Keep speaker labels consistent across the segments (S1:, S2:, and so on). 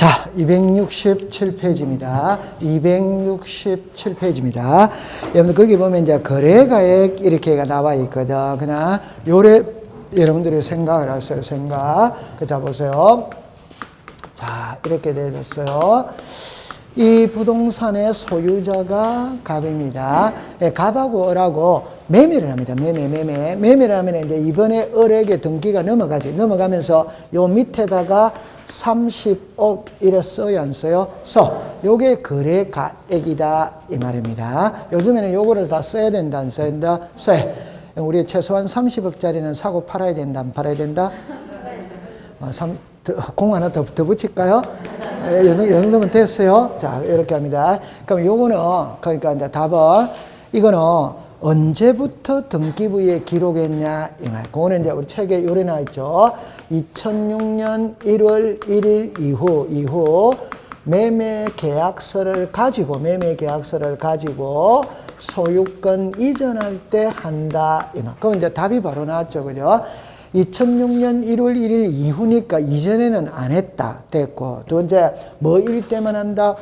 S1: 자, 267페이지입니다. 267페이지입니다. 여러분들 거기 보면 이제 거래가액 이렇게가 나와 있거든. 그냥 요래 여러분들이 생각을 하세요. 생각. 자, 보세요. 자, 이렇게 되어졌어요. 이 부동산의 소유자가 갑입니다. 갑하고 을하고 매매를 합니다. 매매를 하면 이제 이번에 을에게 등기가 넘어가지. 넘어가면서 요 밑에다가 30억 이래 써요, 안 써요? 요게 거래가액이다 이 말입니다. 요즘에는 요거를 다 써야 된다, 안 써야 된다? 써야. 우리 최소한 30억짜리는 사고 팔아야 된다, 안 팔아야 된다? 공 하나 더 붙일까요? 이 정도면 됐어요. 자, 이렇게 합니다. 그럼 요거는, 그러니까 이제 답은, 이거는 언제부터 등기부에 기록했냐, 이 말. 그거는 이제 우리 책에 요래 나와있죠. 2006년 1월 1일 이후 매매 계약서를 가지고 소유권 이전할 때 한다, 이 말. 그럼 이제 답이 바로 나왔죠. 그죠? 2006년 1월 1일 이후니까 이전에는 안 했다. 됐고. 두 번째, 뭐일 때만 한다?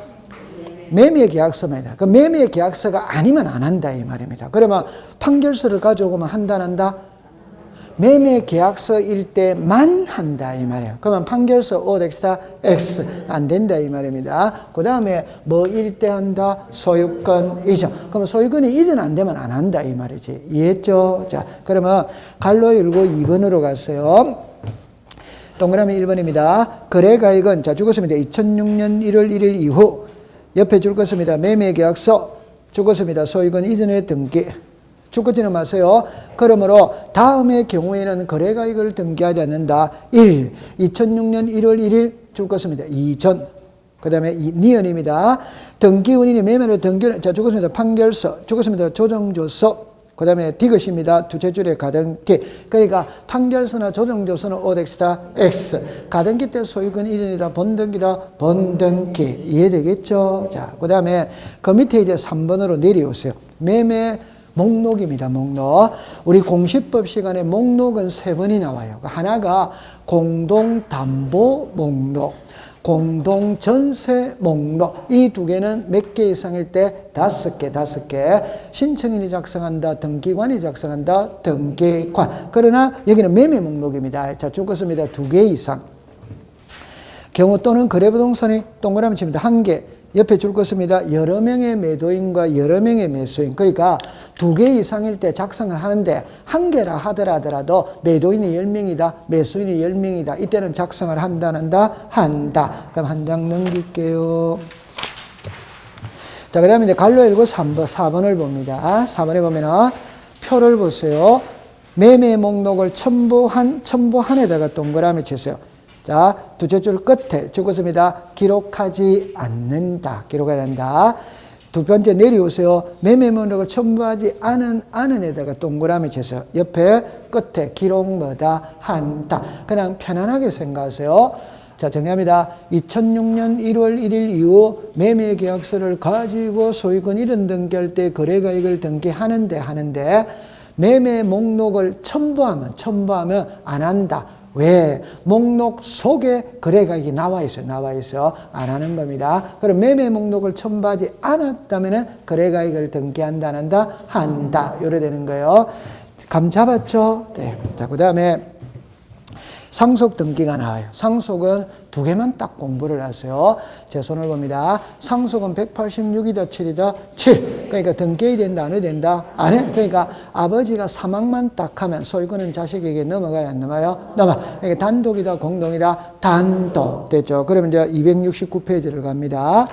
S1: 매매 계약서만 한다. 그 매매 계약서가 아니면 안 한다. 이 말입니다. 그러면 판결서를 가져오면 한다, 안 한다? 매매 계약서일 때만 한다. 이 말이에요. 그러면 판결서 O 덱스타 X 안 된다. 이 말입니다. 그 다음에 뭐일 때 한다? 소유권 이전. 그러면 소유권이 이전 안 되면 안 한다. 이 말이지. 이해했죠? 자, 그러면 갈로 열고 2번으로 갔어요. 동그라미 1번입니다. 거래가액은, 자, 죽었습니다. 2006년 1월 1일 이후. 옆에 죽었습니다. 매매 계약서. 죽었습니다. 소유권 이전의 등기. 죽지는 마세요. 그러므로 다음의 경우에는 거래가액을 등기하지 않는다. 1. 2006년 1월 1일 죽었습니다. 이전. 그 다음에 니은입니다. 등기운인이 매매로 등기를, 자, 죽었습니다. 판결서. 죽었습니다. 조정조서. 그 다음에 디귿입니다. 두째 줄에 가등기. 그러니까 판결서나 조정조서는 O 덱스타 X. 가등기 때 소유권 이전이다. 본등기다. 본등기. 이해되겠죠? 자, 그 다음에 그 밑에 이제 3번으로 내려오세요. 매매 목록입니다. 목록. 우리 공시법 시간에 목록은 3번이 나와요. 하나가 공동담보 목록, 공동전세 목록. 이 두 개는 몇 개 이상일 때 5개. 신청인이 작성한다. 등기관이 작성한다. 등기관. 그러나 여기는 매매 목록입니다. 자, 죽었습니다. 2개 이상. 경우 또는 거래부동산이 동그라미 칩니다. 1개. 옆에 줄 것입니다. 여러 명의 매도인과 여러 명의 매수인. 그러니까 2개 이상일 때 작성을 하는데 1개라 하더라도 매도인이 10명이다. 매수인이 10명이다. 이때는 작성을 한다. 그럼 한 장 넘길게요. 자, 그 다음에 이제 갈로 열고 4번을 봅니다. 4번에 보면은 표를 보세요. 매매 목록을 첨부한에다가 동그라미 치세요. 자, 두째 줄 끝에 죽었습니다. 기록하지 않는다. 기록하지 않는다. 두 번째 내려오세요. 매매 목록을 첨부하지 않은 에다가 동그라미 쳐서 옆에 끝에 기록 뭐다 한다. 그냥 편안하게 생각하세요. 자, 정리합니다. 2006년 1월 1일 이후 매매 계약서를 가지고 소유권 이전 등기할 때 거래가액을 등기하는데 매매 목록을 첨부하면 안 한다. 왜? 목록 속에 거래가액이 나와 있어요. 안 하는 겁니다. 그럼 매매 목록을 첨부하지 않았다면 거래가액을 등기한다, 안 한다? 한다. 요래 되는 거예요. 감 잡았죠? 네. 자, 그 다음에 상속 등기가 나와요. 상속은 2개만 딱 공부를 하세요. 제 손을 봅니다. 상속은 186이다, 7이다, 7. 그러니까 등기해야 된다, 안 해야 된다? 안 해. 그러니까 아버지가 사망만 딱 하면 소유권은 자식에게 넘어가요, 안 넘어가요? 그러니까 단독이다, 공동이다, 단독. 됐죠? 그러면 이제 269페이지를 갑니다.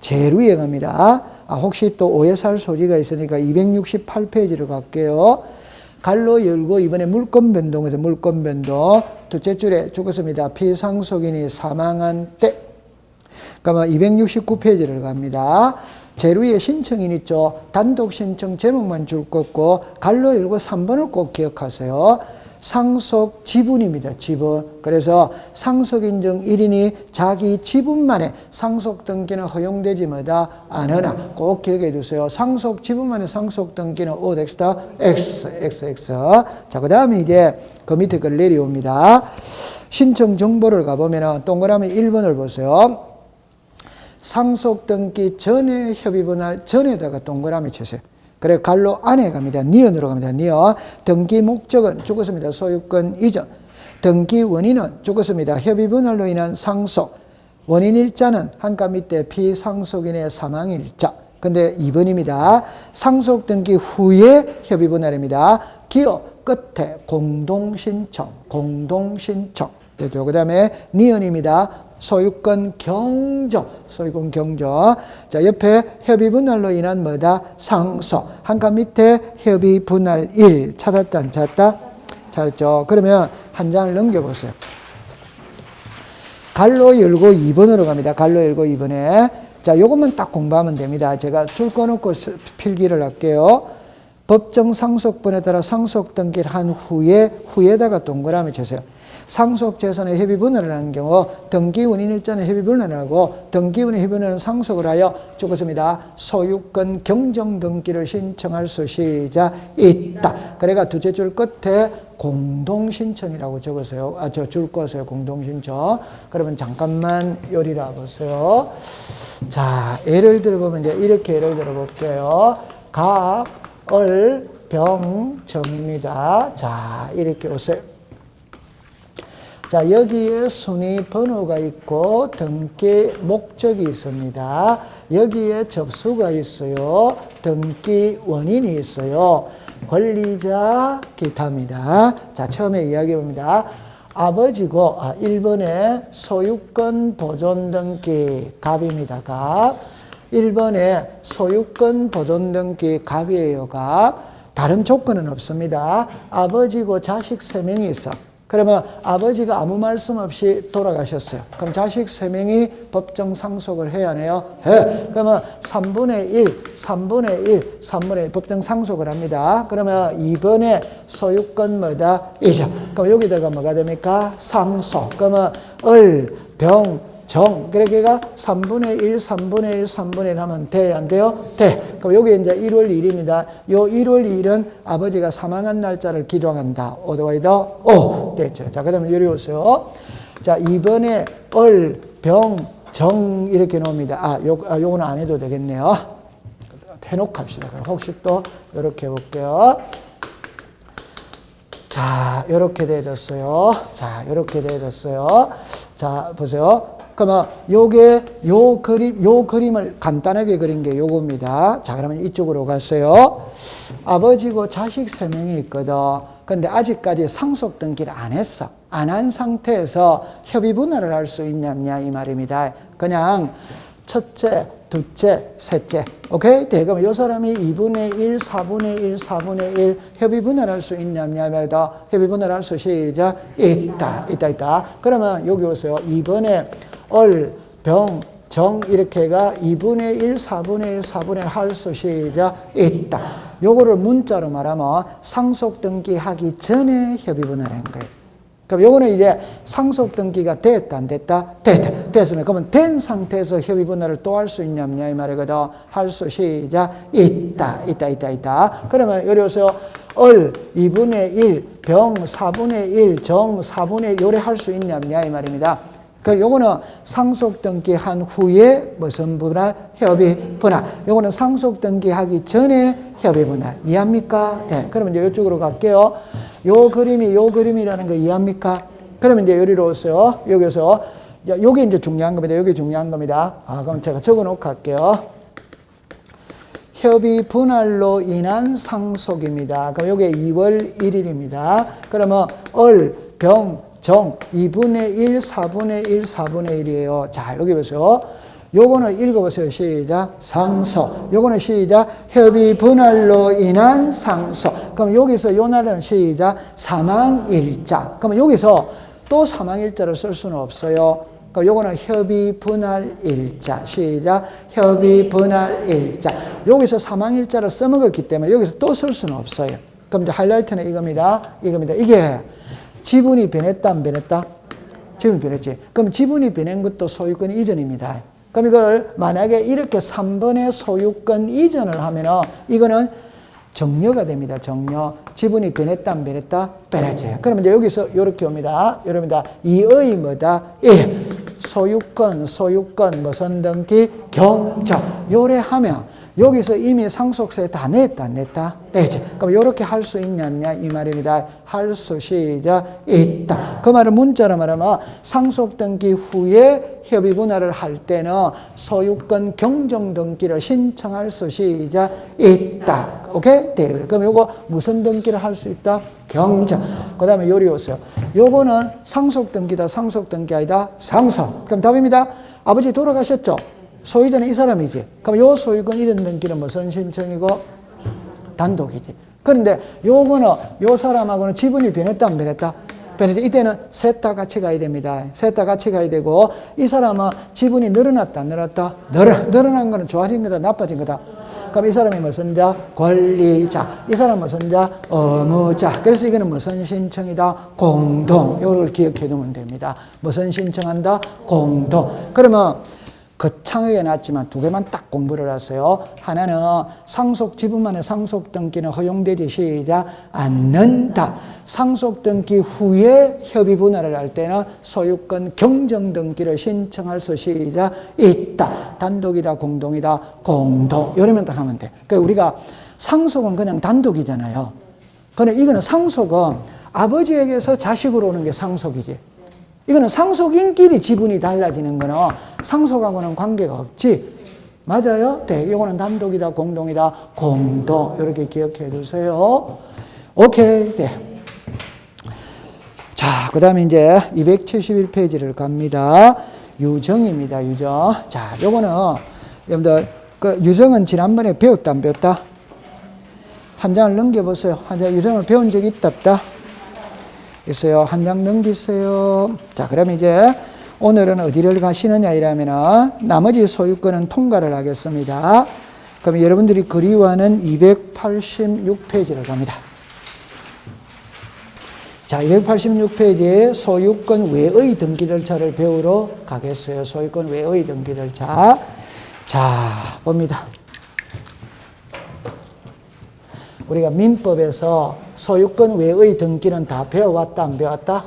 S1: 제일 위에 갑니다. 혹시 또 오해 살 소지가 있으니까 268페이지를 갈게요. 갈로 열고 이번에 물권 변동에서 물권 변동. 둘째 줄에 죽었습니다. 피상속인이 사망한 때. 그러면 269페이지를 갑니다. 제일 위에 신청인 있죠. 단독 신청 제목만 줄 거고 갈로 열고 3번을 꼭 기억하세요. 상속 지분입니다. 지분. 그래서 상속인정 1인이 자기 지분만에 상속 등기는 허용되지 뭐다 않으나 꼭 기억해 두세요. 상속 지분만의 상속 등기는 O 덱스타 X. 자, 그 다음에 이제 그 밑에 걸 내려옵니다. 신청 정보를 가보면 동그라미 1번을 보세요. 상속 등기 전에 협의 분할 전에다가 동그라미 치세요. 그래 갈로 안에 갑니다. 니은으로 갑니다. 니은. 등기 목적은 죽었습니다. 소유권 이전. 등기 원인은 죽었습니다. 협의 분할로 인한 상속. 원인 일자는 한가 밑에 피상속인의 사망 일자. 근데 2번입니다. 상속 등기 후에 협의 분할입니다. 기어 끝에 공동신청. 되죠. 그 다음에 니은입니다. 소유권 경정. 자, 옆에 협의 분할로 인한 뭐다? 상속. 한가 밑에 협의 분할 1. 찾았다, 안 찾았다? 찾았죠. 그러면 한 장을 넘겨보세요. 갈로 열고 2번으로 갑니다. 갈로 열고 2번에. 자, 요것만 딱 공부하면 됩니다. 제가 줄 꺼놓고 필기를 할게요. 법정 상속분에 따라 상속 등기를 한 후에다가 동그라미 쳐세요. 상속 재산의 협의 분할을 하는 경우 등기 원인 일자는 협의 분할을 하고 등기 원인 협의 분할은 상속을 하여 죽었습니다. 소유권 경정 등기를 신청할 수 시작 있다. 그래가 두째 줄 끝에 공동신청이라고 적으세요. 줄 거세요. 공동신청. 그러면 잠깐만 요리라 보세요. 자, 예를 들어보면 이제 이렇게 예를 들어볼게요. 가, 을, 병, 정입니다. 자, 이렇게 오세요. 자, 여기에 순위 번호가 있고 등기 목적이 있습니다. 여기에 접수가 있어요. 등기 원인이 있어요. 권리자 기타입니다. 자, 처음에 이야기해 봅니다. 아버지고 1번에 소유권 보존 등기 갑입니다. 갑. 1번에 소유권 보존 등기 갑이에요. 갑. 다른 조건은 없습니다. 아버지고 자식 3명이 있어. 그러면 아버지가 아무 말씀 없이 돌아가셨어요. 그럼 자식 3명이 법정 상속을 해야 하네요. 해. 그러면 3분의 1 법정 상속을 합니다. 그러면 2번에 소유권 뭐다? 이죠. 그럼 여기다가 뭐가 됩니까? 상속. 그러면 을, 병, 정. 그러니까 3분의 1 하면 돼, 안 돼요? 돼. 그럼 여기 이제 1월 1일입니다. 요 1월 2일은 아버지가 사망한 날짜를 기록한다. 오더와이더 오. 됐죠. 자, 그 다음에 여기 오세요. 자, 2번에 을, 병, 정 이렇게 놓습니다. 요거는 안 해도 되겠네요. 해놓고 합시다. 그럼 혹시 또 이렇게 해볼게요. 자, 요렇게 되어졌어요. 자, 보세요. 그러면 요 그림을 간단하게 그린 게 요겁니다. 자, 그러면 이쪽으로 갔어요. 아버지고 자식 3명이 있거든. 근데 아직까지 상속 등기를 안 했어. 안 한 상태에서 협의 분할을 할 수 있냐 이 말입니다. 그냥 첫째, 둘째, 셋째. 오케이? 네, 그럼 요 사람이 2분의 1, 4분의 1 협의 분할할 수 있냐 말이다. 협의 분할할 수 시작 있다. 그러면 여기 오세요. 2번에 을, 병, 정 이렇게가 2분의 1, 4분의 1 할 수 시작 있다. 요거를 문자로 말하면 상속 등기하기 전에 협의 분할한 거예요. 그럼 요거는 이제 상속 등기가 됐다, 안 됐다? 됐으면 그러면 된 상태에서 협의 분할을 또 할 수 있냐 이 말이거든. 할 수 시작 있다. 그러면 여기 오세요. 을 2분의 1, 병 4분의 1, 정 4분의 1 요래 할 수 있냐 이 말입니다. 그 요거는 상속 등기한 후에 무슨 분할? 협의 분할. 요거는 상속 등기하기 전에 협의 분할. 이해합니까? 네. 그러면 이제 이쪽으로 갈게요. 요 그림이라는 거 이해합니까? 그러면 이제 여기로 오세요. 여기서 요게 이제 중요한 겁니다. 요게 중요한 겁니다. 그럼 제가 적어 놓고 갈게요. 협의 분할로 인한 상속입니다. 그럼 요게 2월 1일입니다. 그러면 을, 병, 정 2분의 1, 4분의 1이에요. 자, 여기 보세요. 요거는 읽어보세요. 시작. 상속. 요거는 시작. 협의 분할로 인한 상속. 그럼 여기서 요 날은 시작. 사망일자. 그러면 여기서 또 사망일자를 쓸 수는 없어요. 그럼 요거는 협의 분할일자. 시작. 협의 분할일자. 여기서 사망일자를 써먹었기 때문에 여기서 또 쓸 수는 없어요. 그럼 이제 하이라이트는 이겁니다. 이게 지분이 변했다, 안 변했다? 지분이 변했지. 그럼 지분이 변한 것도 소유권 이전입니다. 그럼 이걸 만약에 이렇게 3번의 소유권 이전을 하면은 이거는 정려가 됩니다. 정려. 지분이 변했다, 안 변했다? 변했지. 그러면 이제 여기서 이렇게 옵니다. 이럽니다. 이의 뭐다? 1. 소유권, 무슨 등기, 경정. 요래하면 여기서 이미 상속세 다 냈다, 안 냈다? 내지. 그럼 이렇게 할 수 있냐, 없냐? 이 말입니다. 할 수, 시작, 있다. 그 말은 문자로 말하면 상속등기 후에 협의분할을 할 때는 소유권 경정등기를 신청할 수, 시작, 있다. 오케이? 네. 그럼 요거 무슨 등기를 할 수 있다? 경정. 그 다음에 요리 오세요. 요거는 상속등기다, 상속등기 아니다? 상속. 그럼 답입니다. 아버지 돌아가셨죠? 소유자는 이 사람이지. 그럼 요 소유권 이전 등기는 무슨 신청이고? 단독이지. 그런데 요거는 요 사람하고는 지분이 변했다, 안 변했다? 변했다. 이때는 셋 다 같이 가야 됩니다. 셋 다 같이 가야 되고, 이 사람은 지분이 늘어났다, 안 늘었다? 늘어난 거는 좋아진 거다, 나빠진 거다? 그럼 이 사람이 무슨 자? 권리자. 이 사람은 무슨 자? 의무자. 그래서 이거는 무슨 신청이다? 공동. 요걸 기억해 두면 됩니다. 무슨 신청한다? 공동. 그러면 거창하게 놨지만 두 개만 딱 공부를 하세요. 하나는 상속 지분만의 상속 등기는 허용되지, 시작, 않는다. 상속 등기 후에 협의 분할을 할 때는 소유권 경정 등기를 신청할 수, 시작, 있다. 단독이다, 공동이다, 공동. 이러면 딱 하면 돼. 그러니까 우리가 상속은 그냥 단독이잖아요. 그런데 이거는 상속은 아버지에게서 자식으로 오는 게 상속이지. 이거는 상속인끼리 지분이 달라지는 거는 상속하고는 관계가 없지. 맞아요? 네. 이거는 단독이다, 공동이다, 공동. 이렇게 기억해 두세요. 오케이. 네. 자, 그 다음에 이제 271페이지를 갑니다. 유정입니다, 유정. 자, 요거는, 여러분들, 그 유정은 지난번에 배웠다, 안 배웠다? 한 장을 넘겨보세요. 한 장 유정을 배운 적이 있다, 없다? 있어요. 한 장 넘기세요. 자, 그러면 이제 오늘은 어디를 가시느냐 이러면은 나머지 소유권은 통과를 하겠습니다. 그럼 여러분들이 그리워하는 286페이지를 갑니다. 자, 286페이지에 소유권 외의 등기 절차를 배우러 가겠어요. 소유권 외의 등기 절차. 자, 봅니다. 우리가 민법에서 소유권 외의 등기는 다 배워왔다, 안 배워왔다?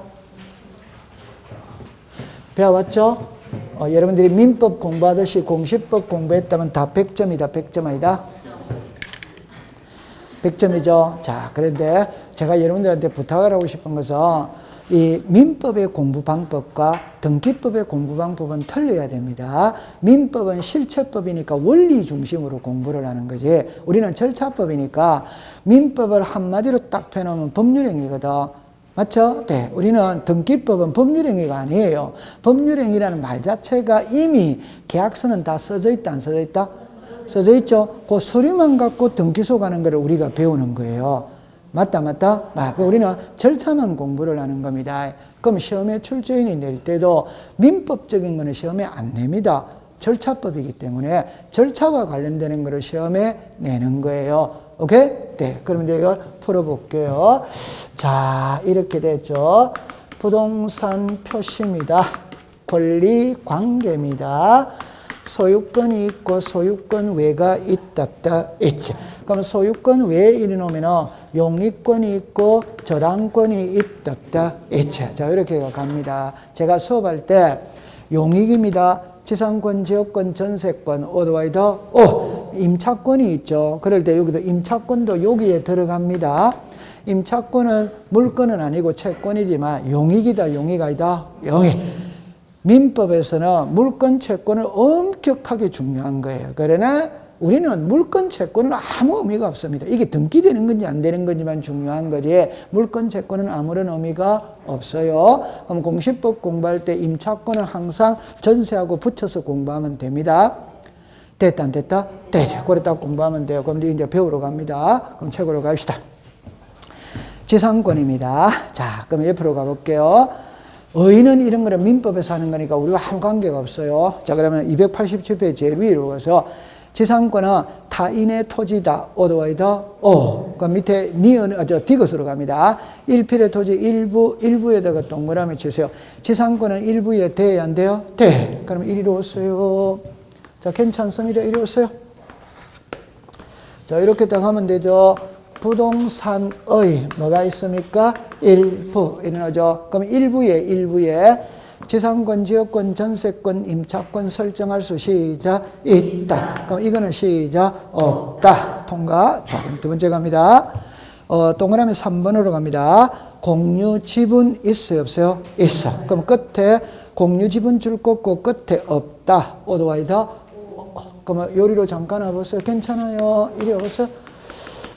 S1: 배워왔죠? 여러분들이 민법 공부하듯이 공시법 공부했다면 다 100점이다, 100점 아니다? 100점이죠? 자, 그런데 제가 여러분들한테 부탁을 하고 싶은 것은 이 민법의 공부 방법과 등기법의 공부 방법은 틀려야 됩니다. 민법은 실체법이니까 원리 중심으로 공부를 하는 거지. 우리는 절차법이니까 민법을 한마디로 딱 펴놓으면 법률행위거든. 맞죠? 네. 우리는 등기법은 법률행위가 아니에요. 법률행위라는 말 자체가 이미 계약서는 다 써져 있다, 안 써져 있다? 써져 있죠? 그 서류만 갖고 등기소 가는 거를 우리가 배우는 거예요. 맞다, 맞다? 우리는 절차만 공부를 하는 겁니다. 그럼 시험에 출제인이 낼 때도 민법적인 거는 시험에 안 냅니다. 절차법이기 때문에 절차와 관련되는 거를 시험에 내는 거예요. 오케이? 네. 그럼 이제 이걸 풀어볼게요. 자, 이렇게 됐죠. 부동산 표시입니다. 권리 관계입니다. 소유권이 있고 소유권 외가 있다, 없다, 있지. 그럼 소유권 외에 이르놓으면 용익권이 있고 저당권이 있다, 없다, 있지. 자, 이렇게 갑니다. 제가 수업할 때 용익입니다. 지상권, 지역권, 전세권, 오더와이더, 임차권이 있죠. 그럴 때 여기도 임차권도 여기에 들어갑니다. 임차권은 물권은 아니고 채권이지만 용익이다, 용익 아니다, 용익. 민법에서는 물권, 채권은 엄격하게 중요한 거예요. 그러나 우리는 물권, 채권은 아무 의미가 없습니다. 이게 등기되는 건지 안 되는 건지만 중요한 거지 물권, 채권은 아무런 의미가 없어요. 그럼 공시법 공부할 때 임차권은 항상 전세하고 붙여서 공부하면 됩니다. 됐다, 안 됐다? 됐죠. 그랬다 공부하면 돼요. 그럼 이제 배우러 갑니다. 그럼 책으로 갑시다. 지상권입니다. 자, 그럼 옆으로 가볼게요. 의인은 이런 거는 민법에서 하는 거니까 우리와 아무 관계가 없어요. 자, 그러면 287페이지 제일 위로 가서 지상권은 타인의 토지다. 오더와이더 그 밑에 디귿으로 갑니다. 일필의 토지 일부에다가 동그라미 치세요. 지상권은 일부에 돼야 안 돼요? 돼. 그럼 이리로 오세요. 자, 괜찮습니다. 이리 오세요. 자, 이렇게 딱 하면 되죠. 부동산의 뭐가 있습니까? 일부. 이러죠. 그럼 일부에 지상권, 지역권, 전세권, 임차권 설정할 수 시작 있다. 그럼 이거는 시작 없다. 통과. 자, 그럼 두 번째 갑니다. 동그라미 3번으로 갑니다. 공유 지분 있어요, 없어요? 있어. 그럼 끝에 공유 지분 줄 긋고 끝에 없다. 오도와이다. 그러면 요리로 잠깐 와보세요. 괜찮아요. 이리 와보세요.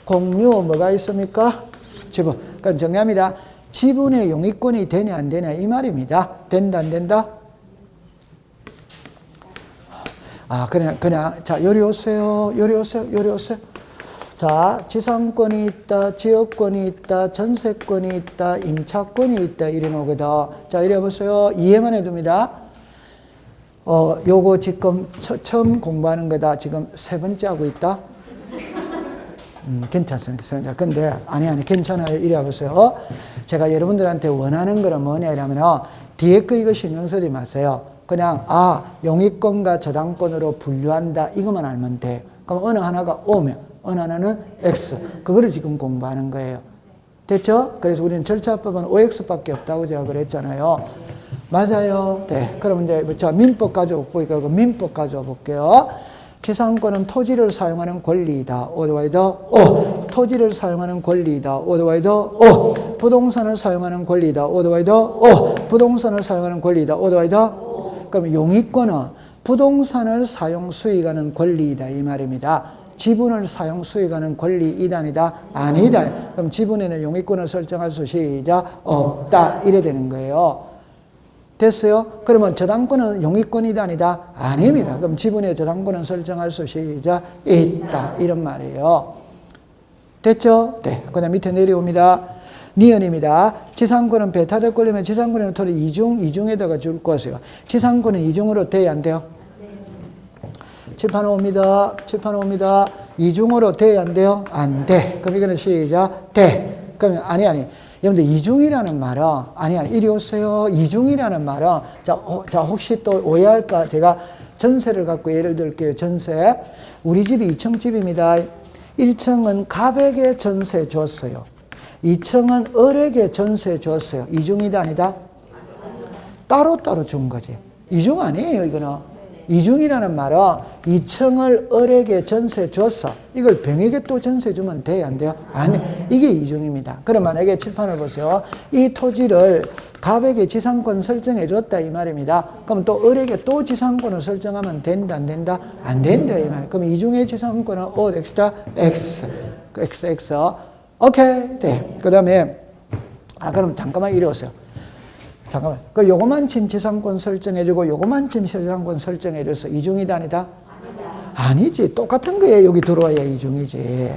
S1: 공유 뭐가 있습니까? 지분. 그럼 정리합니다. 지분의 용익권이 되냐 안 되냐 이 말입니다. 된다 안 된다? 그냥 자 요리 오세요. 요리 오세요. 요리 오세요. 자, 지상권이 있다, 지역권이 있다, 전세권이 있다, 임차권이 있다 이래 놓거든. 자, 이래 보세요. 이해만 해둡니다. 요거 지금 처음 공부하는 거다. 지금 세 번째 하고 있다. 괜찮습니다. 근데 아니 괜찮아요. 이래 보세요. 제가 여러분들한테 원하는 거는 뭐냐 이러면 뒤에 거 이거 신경 쓰지 마세요. 그냥 용익권과 저당권으로 분류한다 이것만 알면 돼. 그럼 어느 하나가 O면 어느 하나는 X. 그거를 지금 공부하는 거예요. 됐죠? 그래서 우리는 절차법은 OX밖에 없다고 제가 그랬잖아요. 맞아요. 네. 그럼 이제 자 민법 가져올 거니까 그 민법 가져와 볼게요. 지상권은 토지를 사용하는 권리이다. 오더와이더 O. 토지를 사용하는 권리이다. 오더와이더 O. 부동산을 사용하는 권리이다. 오더와이더 O. 부동산을 사용하는 권리이다. 오더와이더 O. 그럼 용익권은 부동산을 사용 수익하는 권리이다 이 말입니다. 지분을 사용 수익하는 권리이다 아니다? 아니다. 그럼 지분에는 용익권을 설정할 수 시작 없다 이래 되는 거예요. 됐어요? 그러면 저당권은 용익권이다 아니다? 아닙니다. 그럼 지분의 저당권은 설정할 수 시작 있다 이런 말이에요. 됐죠? 네. 그 다음 밑에 내려옵니다. 니은입니다. 지상권은 배타적 권리면 지상권에는 토리 이중에다가 줄 것이요. 지상권은 이중으로 돼야 안 돼요? 칠판 옵니다. 칠판 옵니다. 이중으로 돼야 안 돼요? 안 돼. 그럼 이거는 시작 돼. 그러면 아니. 여러분들 이중이라는 말은 이리 오세요. 이중이라는 말은 자 혹시 또 오해할까? 제가 전세를 갖고 예를 들게요. 전세. 우리 집이 2층 집입니다. 1층은 갑에게 전세 줬어요. 2층은 을에게 전세 줬어요. 이중이다 아니다? 따로따로 준 거지. 이중 아니에요, 이거는. 이중이라는 말은 2층을 을에게 전세 줬어. 이걸 병에게 또 전세 주면 돼요, 안 돼요? 아니, 이게 이중입니다. 그럼 만약에 칠판을 보세요. 이 토지를 갑에게 지상권 설정해 줬다 이 말입니다. 그럼 또 을에게 또 지상권을 설정하면 된다, 안 된다? 안 된다 이 말이에요. 그럼 이중의 지상권은 O, X다, X. X. 오케이. 네. 그 다음에 그럼 잠깐만 이리 오세요. 잠깐만. 그 요거만큼 지상권 설정해주고 요거만큼 지상권 설정해줘서 이중이다 아니다? 아니지. 똑같은 거예요. 여기 들어와야 이중이지.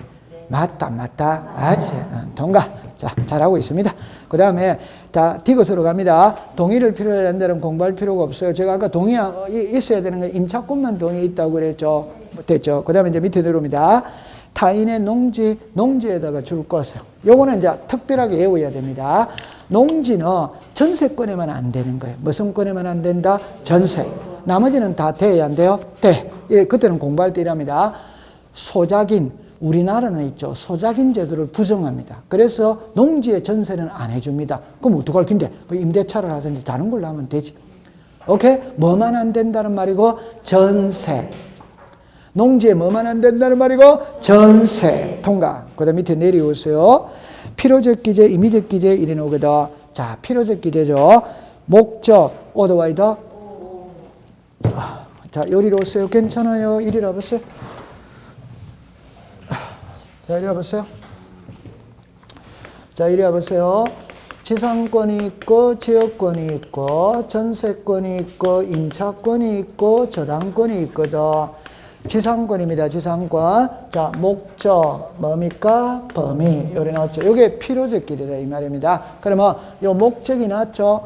S1: 맞다. 맞지. 동가. 자, 잘하고 있습니다. 그 다음에 다 디귿 들어갑니다. 동의를 필요로 하는 데는 공부할 필요가 없어요. 제가 아까 동의 있어야 되는 거 임차권만 동의 있다고 그랬죠. 됐죠. 그 다음에 이제 밑에 들어옵니다. 타인의 농지에다가 줄 것을. 요거는 이제 특별하게 외워야 됩니다. 농지는 전세권에만 안 되는 거예요. 무슨 권에만 안 된다? 전세. 나머지는 다 돼야 안 돼요? 돼. 그때는 공부할 때 이랍니다. 소작인, 우리나라는 있죠. 소작인 제도를 부정합니다. 그래서 농지의 전세는 안 해줍니다. 그럼 어떡할 긴데? 임대차를 하든지 다른 걸로 하면 되지. 오케이? 뭐만 안 된다는 말이고? 전세. 농지에 뭐만 안 된다는 말이고? 전세. 통과. 그 다음 밑에 내려오세요. 필요적 기재, 임의적 기재 이래 나오거든. 자, 필요적 기재죠. 목적, 오더와이더. 자, 요리로 오세요. 괜찮아요. 이리 와보세요. 자, 이리 와보세요. 자, 이리 와보세요. 지상권이 있고, 지역권이 있고, 전세권이 있고, 임차권이 있고, 저당권이 있거든. 지상권입니다. 지상권. 자, 목적 뭡니까? 범위. 요래 나왔죠. 요게 필요적 길이다 이 말입니다. 그러면 요 목적이 나왔죠.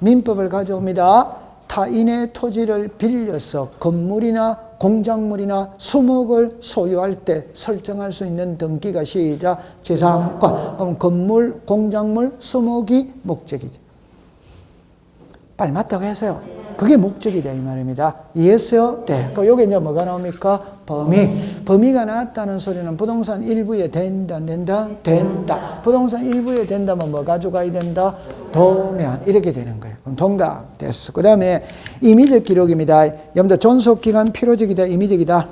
S1: 민법을 가져옵니다. 타인의 토지를 빌려서 건물이나 공작물이나 수목을 소유할 때 설정할 수 있는 등기가 시작 지상권. 그럼 건물, 공작물, 수목이 목적이죠. 빨리 맞다고 하세요. 그게 목적이다 이 말입니다. 이해했어요? 네. 그럼 여기 이제 뭐가 나옵니까? 범위. 범위가 나왔다는 소리는 부동산 일부에 된다, 안 된다? 된다. 부동산 일부에 된다면 뭐 가져가야 된다? 도면 이렇게 되는 거예요. 그럼 동갑 됐어. 그 다음에 임의적 기록입니다. 여러분들 존속기간 필요적이다, 임의적이다.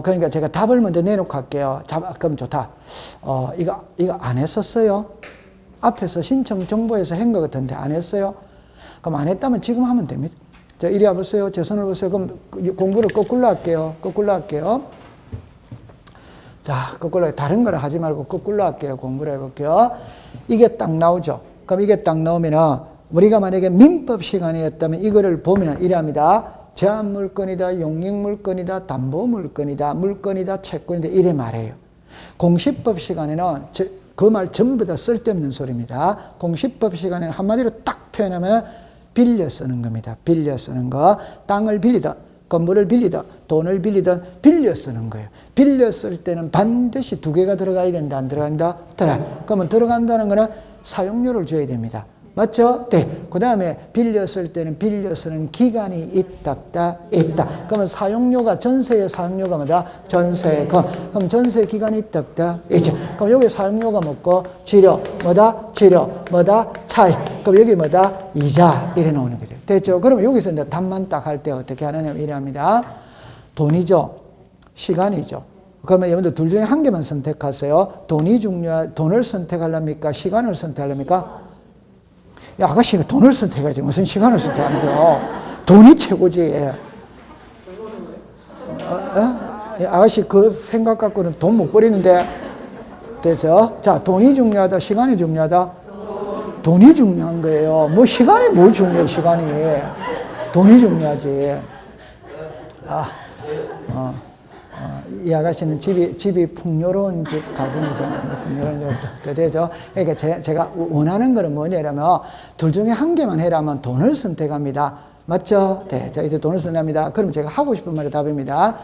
S1: 그러니까 제가 답을 먼저 내놓고 할게요. 그럼 좋다. 이거 안 했었어요? 앞에서 신청 정보에서 한 것 같은데 안 했어요? 그럼 안 했다면 지금 하면 됩니다. 자, 이리 와보세요. 제 손을 보세요. 그럼 공부를 거꾸로 할게요. 거꾸로 할게요. 자, 거꾸로, 다른 걸 하지 말고 거꾸로 할게요. 공부를 해볼게요. 이게 딱 나오죠. 그럼 이게 딱 나오면은, 우리가 만약에 민법 시간이었다면 이거를 보면 이랍니다. 제한 물건이다, 용익 물건이다, 담보 물건이다, 물건이다, 채권이다, 이래 말해요. 공시법 시간에는 그 말 전부 다 쓸데없는 소리입니다. 공시법 시간에는 한마디로 딱 표현하면 빌려 쓰는 겁니다. 빌려 쓰는 거. 땅을 빌리든, 건물을 빌리든, 돈을 빌리든 빌려 쓰는 거예요. 빌려 쓸 때는 반드시 두 개가 들어가야 된다, 안 들어간다? 그러면 들어간다는 거는 사용료를 줘야 됩니다. 맞죠? 네. 그 다음에 빌려 쓸 때는 빌려 쓰는 기간이 있다. 그러면 사용료가 전세의 사용료가 뭐다? 전세. 그럼 전세 기간이 있다. 있지. 그럼 여기 사용료가 뭐고? 치료. 뭐다? 치료. 뭐다? 차이. 그럼 여기 뭐다? 이자. 이래 나오는 거죠. 됐죠? 그럼 여기서 이제 답만 딱 할 때 어떻게 하느냐 이래합니다. 돈이죠. 시간이죠. 그러면 여러분들 둘 중에 한 개만 선택하세요. 돈을 선택하려니까? 시간을 선택하려니까? 야, 아가씨가 돈을 선택하지 무슨 시간을 선택하는 거야. 돈이 최고지. 아가씨 그 생각 갖고는 돈 못 버리는데. 됐죠? 자, 돈이 중요하다, 시간이 중요하다? 돈이 중요한 거예요. 뭐 시간이 뭘 중요해, 시간이. 돈이 중요하지. 이 아가씨는 집이 풍요로운 집 가정이죠. 풍요로운 집 되죠. 그러니까 제가 원하는 거는 뭐냐면 둘 중에 한 개만 해라면 돈을 선택합니다. 맞죠? 네. 자, 이제 돈을 선택합니다. 그럼 제가 하고 싶은 말이 답입니다.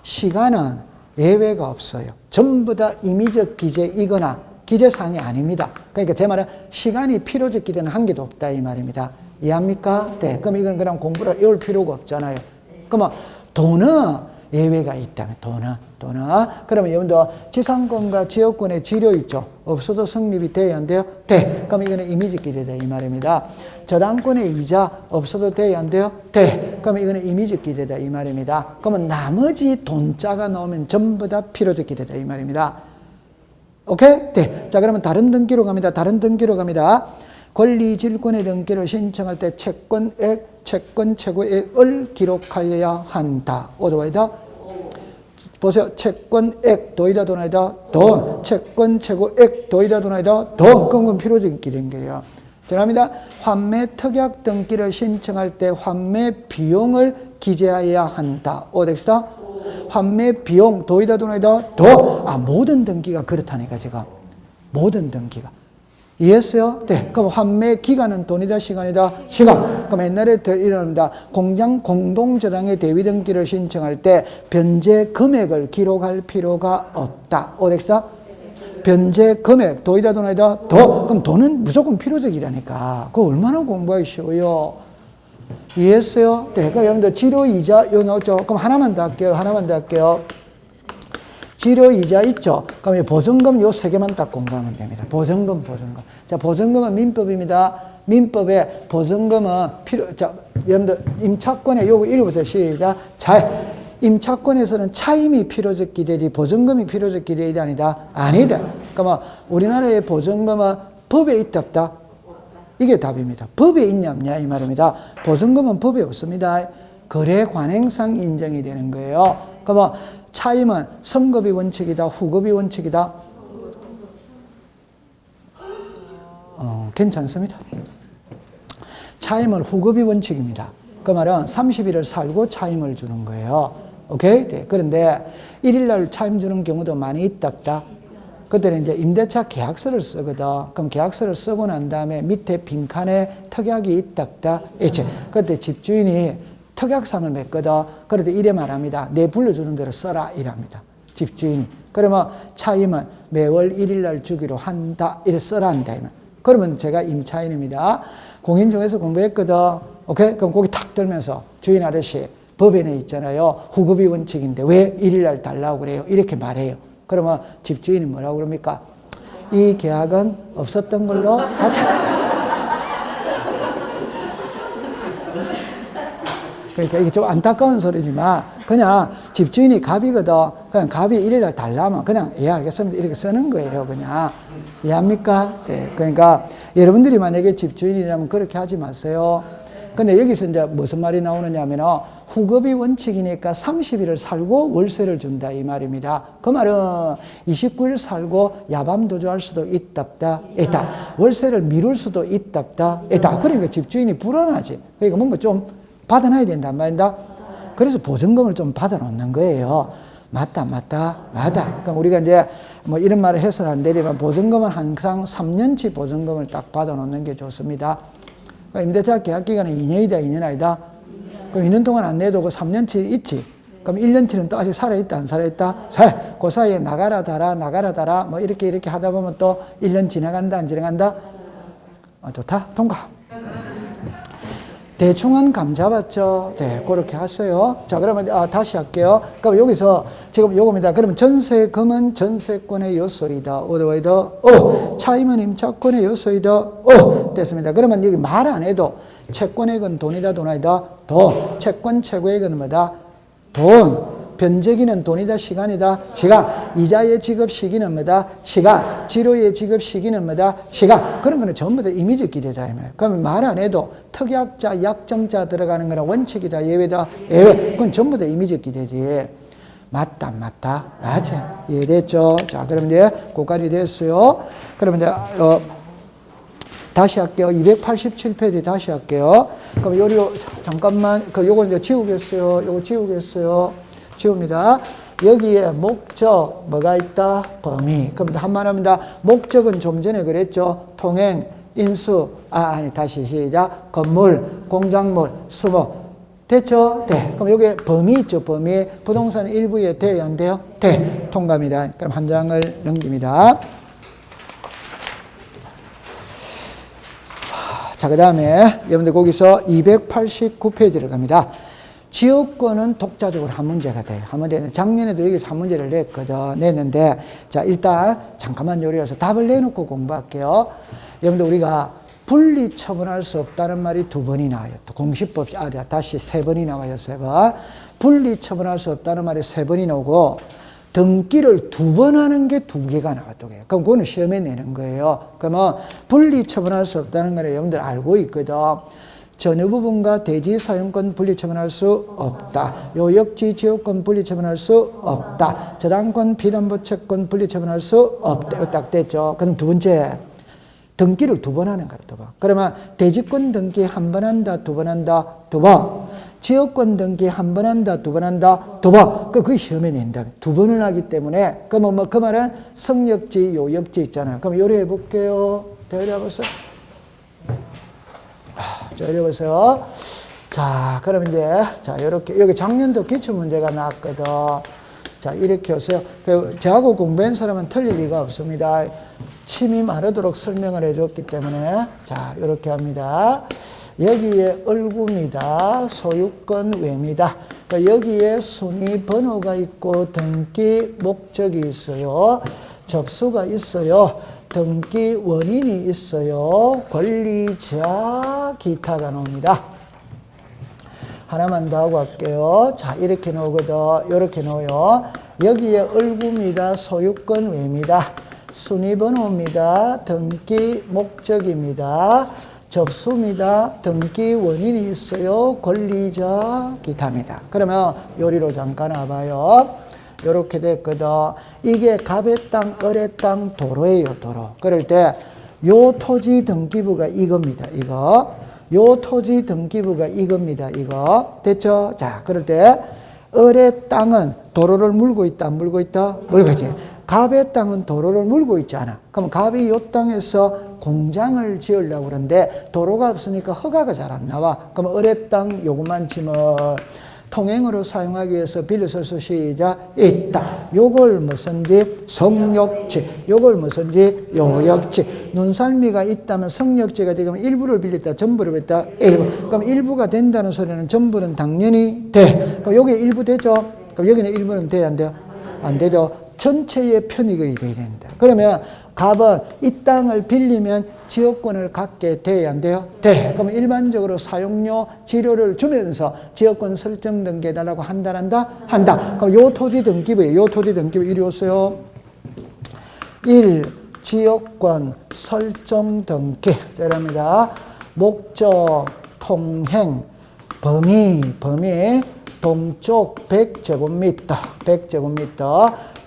S1: 시간은 예외가 없어요. 전부 다 임의적 기재이거나 기재사항이 아닙니다. 그러니까 제 말은 시간이 필요적 기재는 한 개도 없다 이 말입니다. 이해합니까? 네. 그럼 이건 그냥 공부를 외울 필요가 없잖아요. 그러면 돈은 예외가 있다면 돈은 그러면 여러분들 지상권과 지역권의 지료 있죠. 없어도 성립이 돼야 안 돼요? 돼. 그럼 이거는 임의적 기재다 이 말입니다. 저당권의 이자 없어도 돼야 안 돼요? 돼. 그럼 이거는 임의적 기재다 이 말입니다. 그러면 나머지 돈자가 나오면 전부 다 필요적 기재다 이 말입니다. 오케이? 네. 자, 그러면 다른 등기로 갑니다. 다른 등기로 갑니다. 권리질권의 등기를 신청할 때 채권액, 채권 최고액을 기록하여야 한다. 오도와이다. 보세요. 채권액, 도이다, 돈아이다, 돈. 채권 최고액, 도이다, 돈아이다, 돈. 그건 필요적인 길인 거예요. 죄송합니다. 환매 특약 등기를 신청할 때 환매 비용을 기재하여야 한다. 오덱스다. 환매 비용, 도이다, 돈아이다, 돈. 모든 등기가 그렇다니까, 제가. 모든 등기가. 이해했어요? 네. 그럼 환매 기간은 돈이다, 시간이다? 시간. 그럼 옛날에 이런다. 공장 공동저당의 대위 등기를 신청할 때 변제 금액을 기록할 필요가 없다. 오덱사? 변제 금액, 돈이다, 돈 아니다? 돈. 그럼 돈은 무조건 필요적이라니까. 그거 얼마나 공부하기 쉬워요. 이해했어요? 네. 그럼 여러분들 지료이자 요 나오죠? 그럼 하나만 더 할게요. 하나만 더 할게요. 지료이자 있죠? 그럼 이 보증금 요 세 개만 딱 공부하면 됩니다. 보증금. 자, 보증금은 민법입니다. 민법에 보증금은 여러분들 임차권에 요거 읽어보세요. 시작. 임차권에서는 차임이 필요적 기대지 보증금이 필요적 기대이 아니다. 아니다. 그러면 우리나라의 보증금은 법에 있다 없다? 이게 답입니다. 법에 있냐 없냐 이 말입니다. 보증금은 법에 없습니다. 거래 관행상 인정이 되는 거예요. 그러면 차임은 선급이 원칙이다, 후급이 원칙이다? 괜찮습니다. 차임은 후급이 원칙입니다. 그 말은 30일을 살고 차임을 주는 거예요. 오케이? 네. 그런데 1일날 차임 주는 경우도 많이 있다. 그때는 이제 임대차 계약서를 쓰거든. 그럼 계약서를 쓰고 난 다음에 밑에 빈칸에 특약이 있다. 있지. 그때 집주인이 특약상을 맺거든. 그런데 이래 말합니다. 내 불러주는 대로 써라. 이랍니다. 집주인이. 그러면 차임은 매월 1일날 주기로 한다. 이래 써라 한다. 그러면 제가 임차인입니다. 공인중개사 공부했거든. 오케이? 그럼 거기 탁 들면서 주인 아저씨 법에는 있잖아요. 후급이 원칙인데 왜 1일날 달라고 그래요? 이렇게 말해요. 그러면 집주인이 뭐라고 그럽니까? 이 계약은 없었던 걸로 하자. 그러니까 이게 좀 안타까운 소리지만 그냥 집주인이 갑이거든. 그냥 갑이 일일날 달라면 그냥 예 알겠습니다 이렇게 쓰는 거예요. 그냥 이해합니까? 네. 그러니까 여러분들이 만약에 집주인이라면 그렇게 하지 마세요. 근데 여기서 이제 무슨 말이 나오느냐면 후급이 원칙이니까 30일을 살고 월세를 준다 이 말입니다. 그 말은 29일 살고 야밤 도주할 수도 있다. 월세를 미룰 수도 있다. 그러니까 집주인이 불안하지. 그러니까 뭔가 좀 받아놔야 된단 말이다. 그래서 보증금을 좀 받아놓는 거예요. 맞다. 그러니까 우리가 이제 뭐 이런 말을 해서는 안 되지만 보증금은 항상 3년치 보증금을 딱 받아놓는 게 좋습니다. 그러니까 임대차 계약 기간은 2년이다, 2년 아니다? 그럼 2년 동안 안 내도 그 3년치 있지? 그럼 1년치는 또 아직 살아있다, 안 살아있다? 그 사이에 나가라 달아, 뭐 이렇게 하다 보면 또 1년 지나간다, 안 지나간다? 좋다, 통과. 대충은 감 잡았죠? 네, 그렇게 하세요. 자, 그러면 다시 할게요. 그럼 여기서 지금 요겁니다. 그러면 전세금은 전세권의 요소이다. 차임은 임차권의 요소이다. 됐습니다. 그러면 여기 말 안 해도 채권액은 돈이다, 돈 아니다? 돈. 채권 최고액은 뭐다? 돈. 변제기는 돈이다, 시간이다? 시간. 이자의 지급 시기는 뭐다? 시간. 지료의 지급 시기는 뭐다? 시간. 그런 거는 전부 다 이미지 기대다. 그러면 말 안 해도 특약자, 약정자 들어가는 거는 원칙이다, 예외다, 예외. 그건 전부 다 이미지 기대지. 맞다. 이해됐죠? 자, 그럼 이제 고까지 됐어요. 그러면 이제, 다시 할게요. 287페이지 다시 할게요. 그럼 요리로, 잠깐만, 요거 이제 지우겠어요. 요거 지우겠어요. 지웁니다. 여기에 목적, 뭐가 있다? 범위. 그럼 한마디 합니다. 목적은 좀 전에 그랬죠. 통행, 인수, 다시 시작. 건물, 공작물, 수목. 됐죠? 네. 그럼 여기에 범위 있죠, 범위. 부동산 일부에 돼요, 안 돼요? 돼. 통과입니다. 그럼 한 장을 넘깁니다. 자, 그 다음에 여러분들 거기서 289페이지를 갑니다. 지역권은 독자적으로 한 문제가 돼요. 한 문제. 작년에도 여기서 한 문제를 냈는데, 자, 일단 잠깐만 요리해서 답을 내놓고 공부할게요. 여러분들 우리가 분리 처분할 수 없다는 말이 2번이 나와요. 또 공시법, 다시 3번이 나와요, 3번. 분리 처분할 수 없다는 말이 3번이 나오고, 등기를 2번 하는 게 2개가 나와, 2개. 그럼 그거는 시험에 내는 거예요. 그러면 분리 처분할 수 없다는 거는 여러분들 알고 있거든. 전유 부분과 대지 사용권 분리 처분할 수 없다. 요역지 지역권 분리 처분할 수 없다. 저당권 피담보 채권 분리 처분할 수 없다. 이거 딱 됐죠. 그럼 두 번째, 등기를 2번 하는 거야, 2번. 그러면 대지권 등기 1번 한다, 2번 한다, 2번. 지역권 등기 1번 한다, 2번 한다, 2번. 그게 시험에 낸다. 2번을 하기 때문에, 그러면 그 말은 성역지, 요역지 있잖아요. 그럼 요리해 볼게요. 대려보세요. 자, 이리 보세요. 자, 그럼 이제, 자, 요렇게, 여기 작년도 기출문제가 나왔거든. 자, 이렇게 하세요. 저하고 공부한 사람은 틀릴 리가 없습니다. 침이 마르도록 설명을 해줬기 때문에, 자, 요렇게 합니다. 여기에 얼구입니다. 소유권 외입니다. 그러니까 여기에 순위 번호가 있고, 등기 목적이 있어요. 접수가 있어요. 등기 원인이 있어요. 권리자, 기타가 나옵니다. 하나만 더 하고 갈게요. 자, 이렇게 나오거든. 이렇게 나와요. 여기에 얼구입니다. 소유권 외입니다. 순위번호입니다. 등기 목적입니다. 접수입니다. 등기 원인이 있어요. 권리자, 기타입니다. 그러면 요리로 잠깐 와봐요. 요렇게 됐거든. 이게 갑의 땅, 을의 땅, 도로예요, 도로. 그럴 때, 요 토지 등기부가 이겁니다, 이거. 요 토지 등기부가 이겁니다, 이거. 됐죠? 자, 그럴 때, 을의 땅은 도로를 물고 있다, 안 물고 있다? 물고 있지. 갑의 땅은 도로를 물고 있지 않아. 그럼 갑이 요 땅에서 공장을 지으려고 그러는데, 도로가 없으니까 허가가 잘 안 나와. 그럼 을의 땅 요것만 치면, 통행으로 사용하기 위해서 빌려설 수 시작 있다. 요걸 무슨지 성역지, 요걸 무슨지 요역지. 눈살미가 있다면 성역지가 지금 일부를 빌렸다, 전부를 빌렸다, 일부. 그럼 일부가 된다는 소리는 전부는 당연히 돼. 그럼 여기 일부 되죠? 그럼 여기는 일부는 돼야 안 돼요? 안 되죠? 전체의 편익이 돼야 된다. 그러면 갑은 이 땅을 빌리면 지역권을 갖게 돼야 안 돼요? 돼. 그러면 일반적으로 사용료 지료를 주면서 지역권 설정 등기해달라고 한다, 한다? 한다. 그럼 요 토지 등기부에, 요 토지 등기부 이리 오세요. 1. 지역권 설정 등기. 자, 이랍니다. 목적, 통행, 범위, 동쪽 100제곱미터,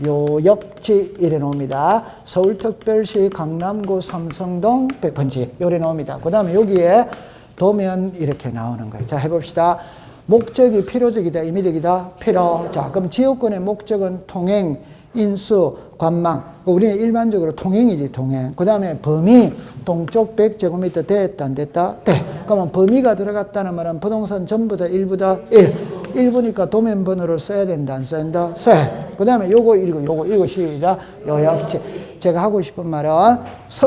S1: 요역지 이래 놓습니다. 서울특별시 강남구 삼성동 100번지 요래 놓습니다. 그 다음에 여기에 도면 이렇게 나오는 거예요. 자, 해봅시다. 목적이 필요적이다, 임의적이다, 필요. 자, 그럼 지역권의 목적은 통행, 인수, 관망. 우리는 일반적으로 통행이지, 통행. 그 다음에 범위, 동쪽 100제곱미터 됐다, 안 됐다? 돼. 그러면 범위가 들어갔다는 말은 부동산 전부 다 1부다 1. 1부니까 도면 번호를 써야 된다, 안 써야 된다? 써야. 그 다음에 요거 읽고 시작. 요역지. 제가 하고 싶은 말은,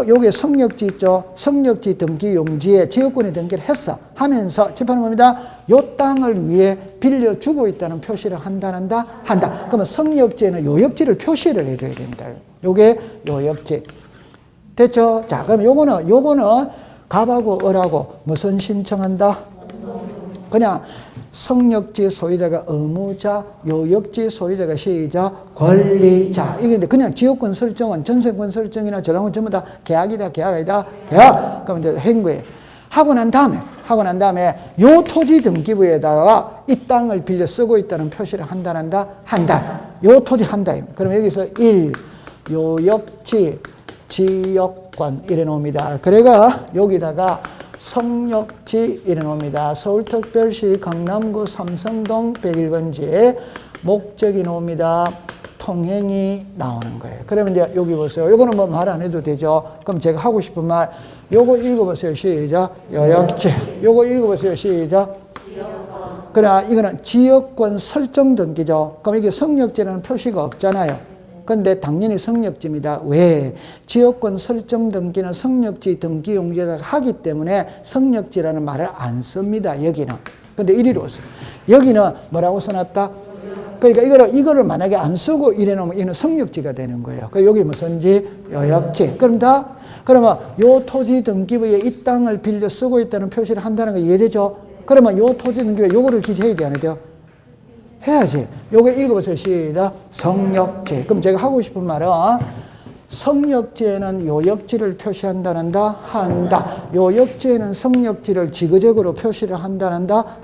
S1: 요게 성역지 있죠? 성역지 등기 용지에 지역권에 등기를 했어. 하면서, 집하는 겁니다. 요 땅을 위해 빌려주고 있다는 표시를 한다. 그러면 성역지에는 요역지를 표시를 해줘야 된다. 요게 요역지. 됐죠? 자, 그럼 요거는 갑하고 을하고 무슨 신청한다? 그냥 성역지 소유자가 의무자, 요역지 소유자가 시자, 권리자. 이게 그냥 지역권 설정은 전세권 설정이나 저당권 전부 다 계약이다, 계약 아니다, 계약. 그럼 이제 한 거예요. 하고 난 다음에 요 토지 등기부에다가 이 땅을 빌려 쓰고 있다는 표시를 한다. 요 토지 한다. 그럼 여기서 1, 요역지, 지역권 이래 놓습니다. 그래가 여기다가 성역지 이래 놓습니다. 서울특별시 강남구 삼성동 101번지에 목적이 나옵니다. 통행이 나오는 거예요. 그러면 이제 여기 보세요. 요거는 뭐 말 안 해도 되죠. 그럼 제가 하고 싶은 말, 요거 읽어보세요. 시작. 요역지. 요거 읽어보세요. 시작. 그러나 이거는 지역권 설정 등기죠. 그럼 이게 성역지라는 표시가 없잖아요. 근데 당연히 성역지입니다. 왜? 지역권 설정 등기는 성역지 등기 용지에다가 하기 때문에 성역지라는 말을 안 씁니다. 여기는. 근데 이리로 오세요. 여기는 뭐라고 써놨다? 그러니까 이거를 만약에 안 쓰고 이래 놓으면 이는 성역지가 되는 거예요. 그 여기 무슨지? 요역지. 그러면 요 토지 등기부에 이 땅을 빌려 쓰고 있다는 표시를 한다는 거 이해되죠? 그러면 요 토지 등기부에 요거를 기재해야 돼, 안 해야 돼요? 해야지. 요거 읽어보세요. 시작. 성역지. 그럼 제가 하고 싶은 말은 성역지에는 요역지를 표시한다. 요역지에는 성역지를 지그재그로 표시를 한다.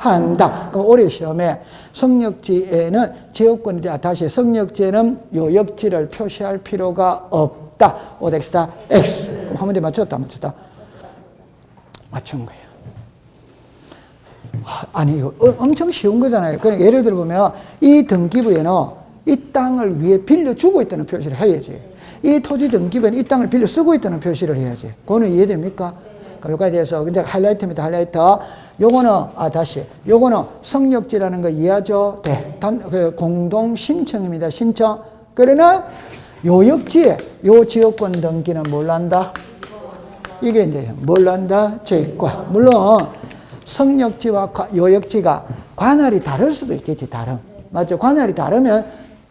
S1: 그럼 올해 시험에 성역지에는 지역권이 다시 성역지에는 요역지를 표시할 필요가 없다. 오덱스다 X. 그럼 한 문제 맞췄다. 맞춘 거예요. 아니, 이거 엄청 쉬운 거잖아요. 그러니까 예를 들어 보면 이 등기부에는 이 땅을 위해 빌려주고 있다는 표시를 해야지. 이 토지 등기부에는 이 땅을 빌려 쓰고 있다는 표시를 해야지. 그거는 이해됩니까? 여기까지 대해서. 근데 하이라이트입니다. 요거는 성역지라는 거 이해하죠? 네. 공동 신청입니다. 신청. 그러나 요역지에 요 지역권 등기는 뭘 한다? 이게 이제 뭘 한다? 제과. 물론 성역지와 요역지가 관할이 다를 수도 있겠지, 다름. 맞죠? 관할이 다르면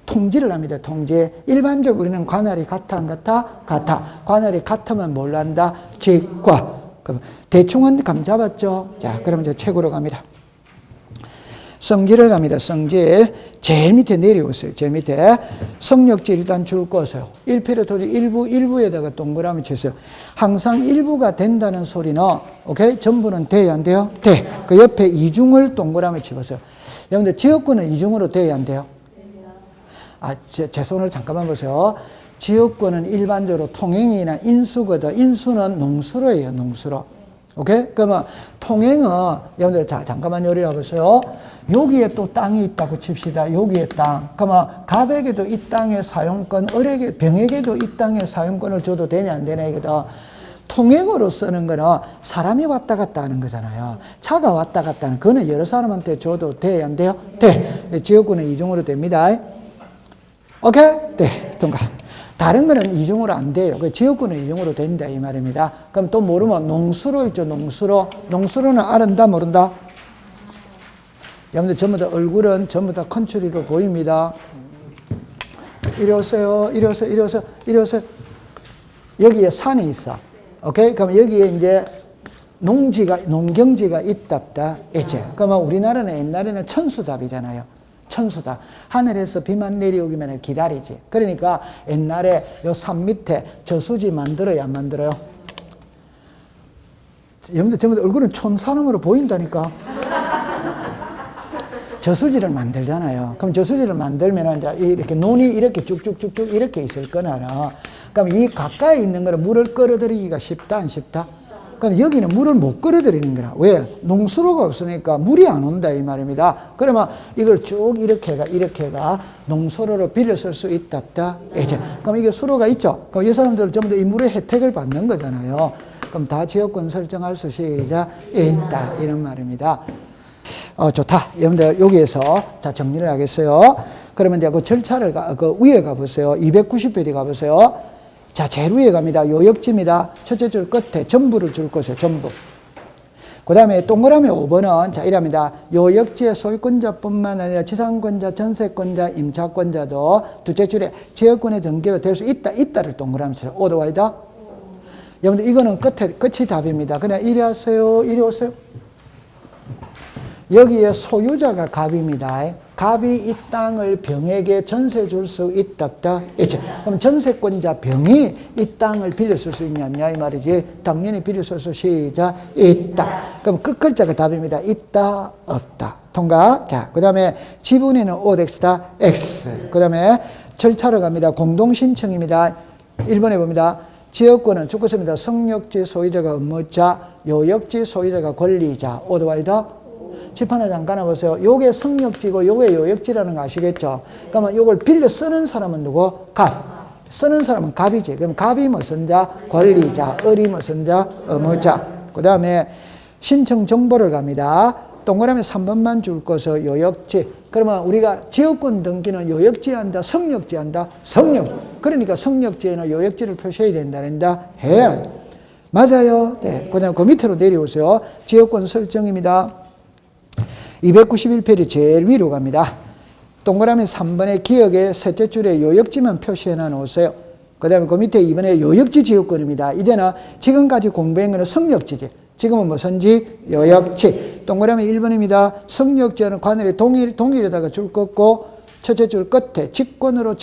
S1: 통지를 합니다, 통지. 일반적으로 우리는 관할이 같아, 안 같아? 같아. 관할이 같으면 뭘 한다? 직과. 그럼 대충은 감 잡았죠? 자, 그럼 이제 책으로 갑니다. 성질을 갑니다, 성질. 제일 밑에 내려오세요, 제일 밑에. 성역지 일단 줄 거세요. 1필의 토지 일부에다가 동그라미 치세요. 항상 일부가 된다는 소리는, 오케이? 전부는 돼야 안 돼요? 돼. 그 옆에 이중을 동그라미 치보세요. 여러분들 지역권은 이중으로 돼야 안 돼요? 제 손을 잠깐만 보세요. 지역권은 일반적으로 통행이나 인수거든. 인수는 농수로예요, 농수로. 오케이? 그러면 통행은, 여러분들 잠깐만 요리해 보세요. 여기에 또 땅이 있다고 칩시다. 여기에 땅. 그러면 갑에게도 이 땅의 사용권, 병에게도 이 땅의 사용권을 줘도 되냐, 안 되냐, 이거든. 통행으로 쓰는 거는 사람이 왔다 갔다 하는 거잖아요. 차가 왔다 갔다 하는, 그거는 여러 사람한테 줘도 돼야 안 돼요? 돼. 지역권은 이중으로 됩니다. 오케이? 네, 통과. 다른 거는 이중으로 안 돼요. 그 지역권은 이중으로 된다, 이 말입니다. 그럼 또 모르면 농수로 있죠, 농수로. 농수로는 알은다, 모른다? 여러분들 전부 다 얼굴은 전부 다 컨츄리로 보입니다. 이리 오세요. 이리 오세요. 이리 오세요. 이리 오세요. 여기에 산이 있어. 오케이? 그럼 여기에 이제 농경지가 있답다. 이제. 그러면 우리나라는 옛날에는 천수답이잖아요. 천수답. 하늘에서 비만 내려오기만 기다리지. 그러니까 옛날에 요 산 밑에 저수지 만들어요, 안 만들어요? 여러분들 전부 다 얼굴은 촌사람으로 보인다니까. 저수지를 만들잖아요. 그럼 저수지를 만들면 이제 이렇게 논이 이렇게 쭉쭉쭉쭉 이렇게 있을 거나. 그럼 이 가까이 있는 거는 물을 끌어들이기가 쉽다, 안 쉽다? 그럼 여기는 물을 못 끌어들이는 거라. 왜? 농수로가 없으니까 물이 안 온다, 이 말입니다. 그러면 이걸 쭉 이렇게 가 농수로로 빌려쓸 수 있답다. 이제. 그럼 이게 수로가 있죠? 그럼 이 사람들은 전부 다 이 물의 혜택을 받는 거잖아요. 그럼 다 지역권 설정할 수 있다. 이런 말입니다. 좋다. 여러분들 여기에서 자 정리를 하겠어요. 그러면 이제 그 절차를 그 위에 가보세요. 290페이지 가보세요. 자, 제일 위에 갑니다. 요역지입니다. 첫째 줄 끝에 전부를 줄 것이에요. 전부. 그 다음에 동그라미 5번은 자 이랍니다. 요역지의 소유권자뿐만 아니라 지상권자, 전세권자, 임차권자도 둘째 줄에 지역권에 등기가 될 수 있다. 있다를 동그라미 쳐요. 오도와이다. 여러분들 이거는 끝이 답입니다. 그냥 이리 하세요. 이리 오세요. 여기에 소유자가 갑입니다. 갑이 이 땅을 병에게 전세 줄 수 있답다. 그럼 전세권자 병이 이 땅을 빌려쓸 수 있냐 이 말이지. 당연히 빌려쓸 수 시작 있다. 그럼 끝 글자가 답입니다. 있다, 없다. 통과. 자, 그 다음에 지분에는 OX다, X. 그 다음에 절차로 갑니다. 공동신청입니다. 1번에 봅니다. 지역권은 죽었습니다. 성역지 소유자가 업무자, 요역지 소유자가 권리자. 오도와이다. 집 하나 잠깐 보세요. 요게 성역지고 요게 요역지라는 거 아시겠죠? 그러면 요걸 빌려 쓰는 사람은 누구? 갑. 쓰는 사람은 갑이지. 그럼 갑이 무슨 자? 권리자. 을이 무슨 자? 업무자. 그 다음에 신청 정보를 갑니다. 동그라미 3번만 줄 것을 요역지. 그러면 우리가 지역권 등기는 요역지 한다, 성역지 한다? 성역. 그러니까 성역지에는 요역지를 표시해야 된다. 해야. 맞아요. 네. 그 다음에 그 밑으로 내려오세요. 지역권 설정입니다. 291페이지 제일 위로 갑니다. 동그라미 3번의 기역의 셋째 줄에 요역지만 표시해 놓으세요. 그 다음에 그 밑에 2번에 요역지 지역권입니다. 이제는 지금까지 공부한 거는 성역지지. 지금은 무슨지? 요역지. 동그라미 1번입니다. 성역지는 관할에 동일에다가 줄 긋고 첫째 줄 끝에 직권으로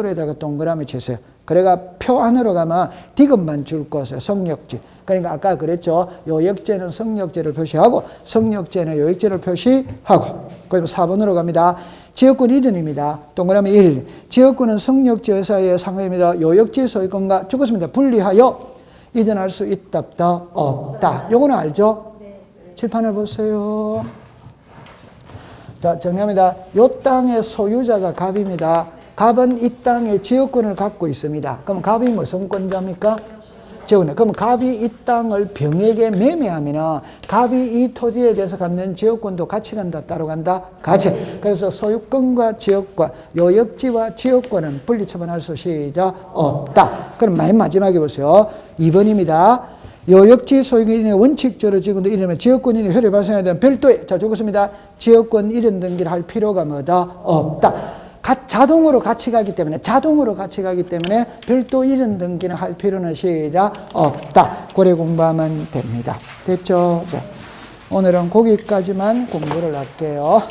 S1: 에다가 동그라미 치세요. 그래가 표 안으로 가면 디귿만 줄 것이에요. 성역지. 그러니까 아까 그랬죠. 요역지는 성역지를 표시하고 성역지는 요역지를 표시하고. 그럼 4번으로 갑니다. 지역권 이전입니다. 동그라미 1. 지역권은 성역지 회사의 상호입니다. 요역지 소유권과 죽었습니다. 분리하여 이전할 수 있답다. 없다. 요거는 알죠? 칠판을 보세요. 자, 정리합니다. 요 땅의 소유자가 갑입니다. 갑은 이 땅의 지역권을 갖고 있습니다. 그럼 갑이 무슨 권자입니까? 지역권. 그럼 갑이 이 땅을 병에게 매매하면 갑이 이 토지에 대해서 갖는 지역권도 같이 간다, 따로 간다? 같이. 그래서 소유권과 지역권, 요역지와 지역권은 분리처분할 수 시작 없다. 그럼 맨 마지막에 보세요. 2번입니다. 요역지 소유권의 원칙적으로 지금도 이러면 지역권인의 효력이 발생해야 되는 별도의, 자, 적었습니다. 지역권 이전 등기를 할 필요가 뭐다? 없다. 자동으로 같이 가기 때문에 별도 이전 등기는 할 필요는 시작 없다. 고래 공부하면 됩니다. 됐죠? 자, 오늘은 거기까지만 공부를 할게요.